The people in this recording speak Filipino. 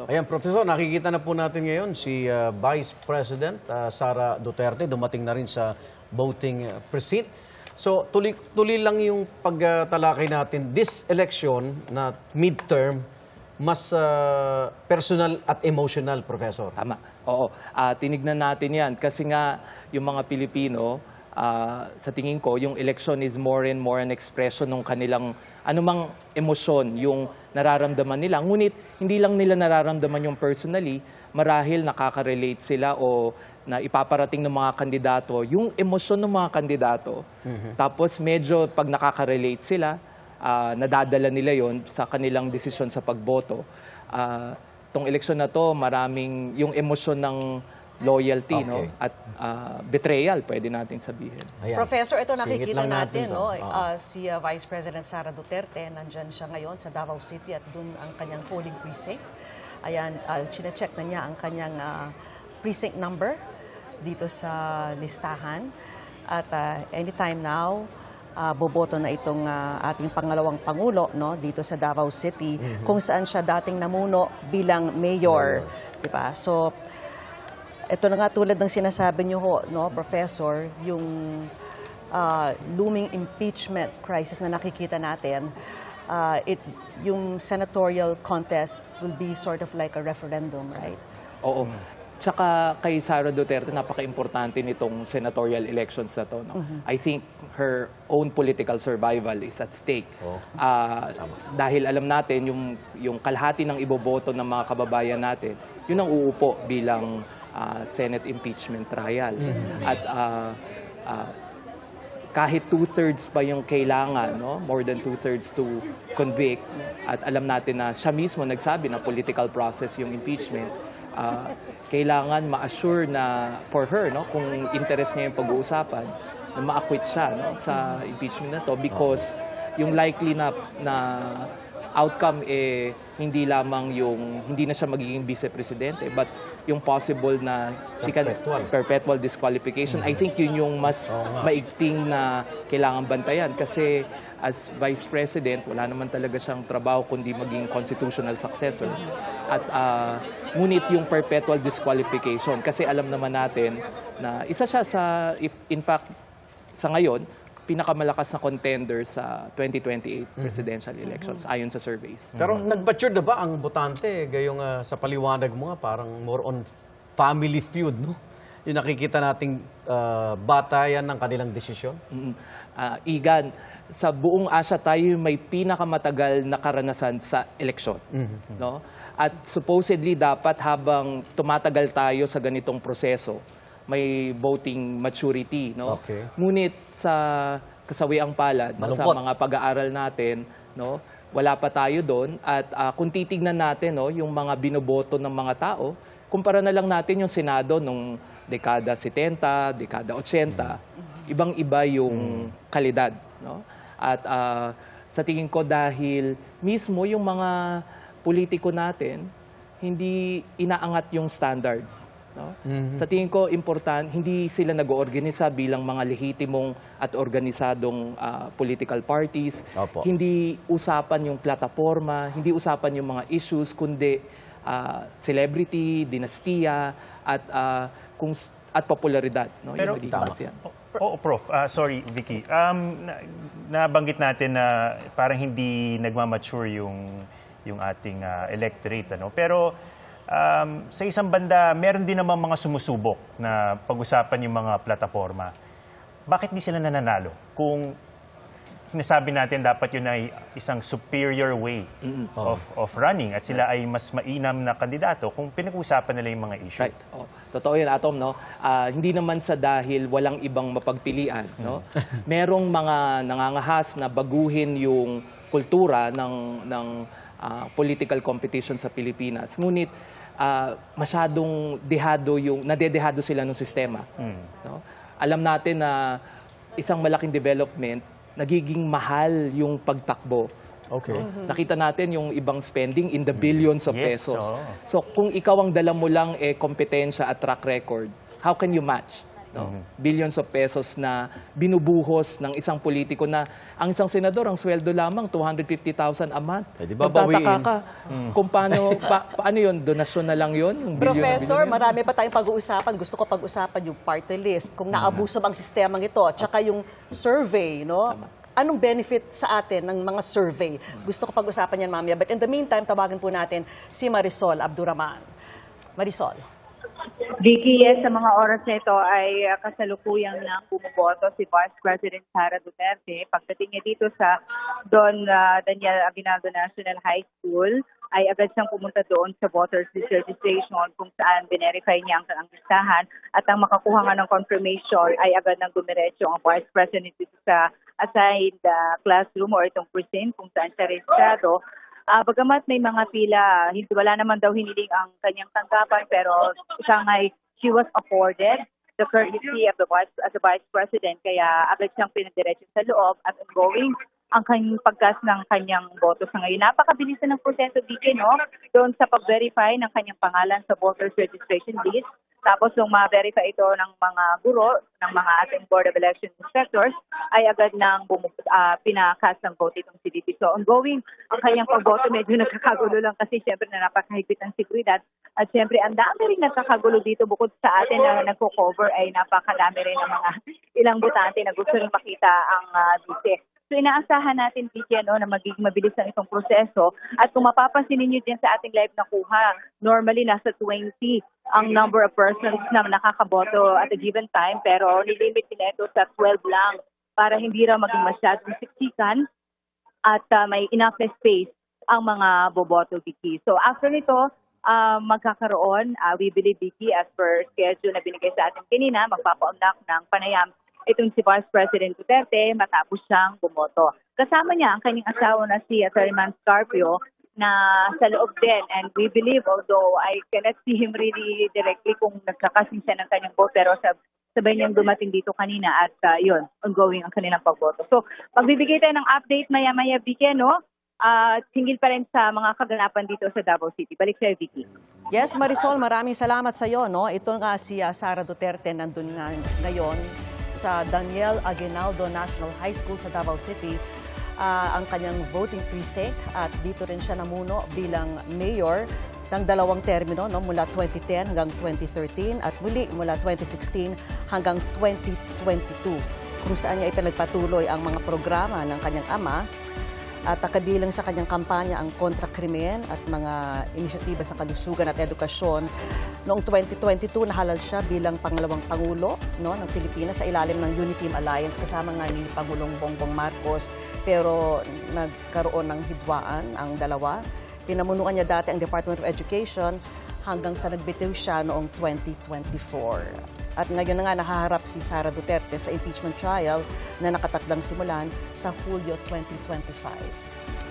Ayan, Professor, nakikita na po natin ngayon si Vice President Sara Duterte, dumating na rin sa voting precinct. So, tuloy lang yung pagtalakay natin. This election na midterm, mas personal at emotional, Professor. Tama. Oo. Tinignan natin yan kasi nga yung mga Pilipino, sa tingin ko, yung election is more and more an expression ng kanilang anumang emosyon, yung nararamdaman nila. Ngunit hindi lang nila nararamdaman yung personally, marahil nakaka-relate sila o na ipaparating ng mga kandidato, yung emosyon ng mga kandidato. Tapos medyo pag nakaka-relate sila, nadadala nila yon sa kanilang desisyon sa pagboto. Itong eleksyon na to, maraming yung emosyon ng loyalty, no? At betrayal, pwede natin sabihin. Ayan. Professor, ito nakikita natin, no? Oh. Si Vice President Sara Duterte, nandyan siya ngayon sa Davao City at dun ang kanyang polling precinct. Ayan, chinecheck na niya ang kanyang precinct number dito sa listahan. At anytime now, boboto na itong ating pangalawang Pangulo, no, dito sa Davao City, kung saan siya dating namuno bilang mayor. Diba? So, ito na nga tulad ng sinasabi niyo ho, no, Professor, yung looming impeachment crisis na nakikita natin, yung senatorial contest will be sort of like a referendum, right? Oo. Tsaka kay Sara Duterte, napaka-importante nitong senatorial elections na to. No? I think her own political survival is at stake. Dahil alam natin, yung kalahati ng iboboto ng mga kababayan natin, yun ang uupo bilang Senate impeachment trial. At kahit 2/3 pa yung kailangan, no? More than 2/3 to convict, at alam natin na siya mismo nagsabi na political process yung impeachment, kailangan ma-assure na for her, no, kung interest niya yung pag-uusapan, na ma-acquit siya, no, sa impeachment na to, because yung likely na outcome hindi lamang yung hindi na siya magiging vice-presidente, but yung possible na perpetual disqualification. I think yun yung mas maigting na kailangan bantayan, kasi as Vice President, wala naman talaga siyang trabaho kundi maging constitutional successor. At ngunit yung perpetual disqualification, kasi alam naman natin na isa siya sa, in fact, sa ngayon, pinakamalakas na contender sa 2028 presidential elections, ayon sa surveys. Pero nag-mature na ba ang botante? Gayong sa paliwanag mo nga, parang more on family feud, no? Yung nakikita nating batayan ng kanilang desisyon? Igan, sa buong Asia tayo may pinakamatagal na karanasan sa eleksyon. No? At supposedly dapat habang tumatagal tayo sa ganitong proseso, may voting maturity, no? Ngunit sa kasawiang palad, no, sa mga pag-aaral natin, no, wala pa tayo doon. At kung titignan natin, no, yung mga binoboto ng mga tao, kumpara na lang natin yung Senado nung dekada 70, dekada 80, ibang-iba yung kalidad, no? At sa tingin ko, dahil mismo yung mga politiko natin, hindi inaangat yung standards. No? Sa tingin ko, hindi sila nag-oorganisa bilang mga lehitimong at organisadong political parties. Hindi usapan yung plataforma, hindi usapan yung mga issues, kundi celebrity, dinastiya, at popularidad. No? Pero, Prof, sorry, Vicky. Nabanggit natin na parang hindi nagmamature yung ating electorate. Ano? Pero sa isang banda, meron din naman mga sumusubok na pag-usapan yung mga plataforma. Bakit di sila nananalo? Kung sinasabi natin dapat yun ay isang superior way of running at sila ay mas mainam na kandidato kung pinag-usapan nila yung mga issue. Right. Totoo yan, Atom, no? Hindi naman sa dahil walang ibang mapagpilian, no? Merong mga nangangahas na baguhin yung kultura ng political competition sa Pilipinas. Ngunit masyadong nadedehado sila ng sistema. No? Alam natin na isang malaking development, nagiging mahal yung pagtakbo. Nakita natin yung ibang spending in the billions of pesos. So kung ikaw ang dala mo lang kompetensya at track record, how can you match No? Billions of pesos na binubuhos ng isang politiko na ang isang senador, ang sweldo lamang 250,000 a month. Eh, di ba Magtataka bawiin? ka kung paano yun, donasyon na lang yun? Yung bilyon na Professor, bilyon na yun? marami pa tayong pag-uusapan. Gusto ko pag-usapan yung party list, kung naabuso bang sistemang ito, at saka yung survey, no? Anong benefit sa atin ng mga survey? Gusto ko pag-usapan yan mamaya. But in the meantime, tawagin po natin si Marisol Abduraman. Marisol. Vicky, yes, sa mga oras na ito ay kasalukuyang na bumuboto si Vice President Sara Duterte. Pagdating niya dito sa Don Daniel Aguinaldo National High School, ay agad siyang pumunta doon sa voters list registration kung saan verify niya ang listahan at ang makakuha nga ng confirmation ay agad nang dumiretso ang Vice President dito sa assigned classroom or itong precinct kung saan siya rehistrado. Bagamat may mga pila, wala naman daw hiniling ang kanyang tanggapan pero siya nga'y she was afforded the courtesy of the Vice President kaya agad siyang pinadiretso sa loob at ongoing ang kanyang pagkas ng kanyang boto sa ngayon. Napakabilis na ng proseso, DJ, no? Doon sa pag-verify ng kanyang pangalan sa voters registration list. Tapos nung ma-verify ito ng mga guro, ng mga ating Board of Election Inspectors, ay agad nang pinakast ng vote itong si VP. So ongoing ang kanyang pagboto, medyo nagkakagulo lang kasi syempre na napakahigpit ng seguridad. At syempre ang dami rin nagkakagulo dito bukod sa atin na nagko-cover ay napakadami rin ng mga ilang botante na gusto rin makita ang VP. So inaasahan natin, DJ, na magiging mabilis ang itong proseso. At kung mapapansin niyo din sa ating live na kuha, normally nasa 20 ang number of persons na nakakaboto at a given time, pero nilimit nila ito sa 12 lang para hindi raw maging masyadong siksikan at may enough space ang mga boboto, Vicky. So after nito, magkakaroon, we believe, Vicky, as per schedule na binigay sa atin kanina, magpapa-unlock ng panayam itong si Vice President Duterte matapos siyang bumoto. Kasama niya ang kanyang asawa na si Atty. Man Scarpio na sa loob din. And we believe, although I cannot see him really directly kung nagkakasing siya ng kanyang vote, pero sabay niyang dumating dito kanina at yun, ongoing ang kanilang pagboto. So, magbibigay tayo ng update maya-maya, Vicky, no? Hinggil pa rin sa mga kaganapan dito sa Davao City. Balik sa'yo, Vicky. Yes, Marisol, maraming salamat sa iyo, no? Ito nga si Sara Duterte nandun nga ngayon sa Daniel Aguinaldo National High School sa Davao City, ang kanyang voting precinct, at dito rin siya namuno bilang mayor ng dalawang termino, no, mula 2010 hanggang 2013 at muli mula 2016 hanggang 2022, kung saan niya ipinagpatuloy ang mga programa ng kanyang ama at kabilang sa kanyang kampanya ang kontra krimen at mga inisyatiba sa kalusugan at edukasyon. Noong 2022, nahalal siya bilang pangalawang Pangulo, no, ng Pilipinas sa ilalim ng Uniteam Alliance kasama nga ni Pangulong Bongbong Marcos, pero nagkaroon ng hidwaan ang dalawa. Pinamunuan niya dati ang Department of Education hanggang sa nagbitiw siya noong 2024. At ngayon na nga nakaharap si Sara Duterte sa impeachment trial na nakatakdang simulan sa Hulyo 2025.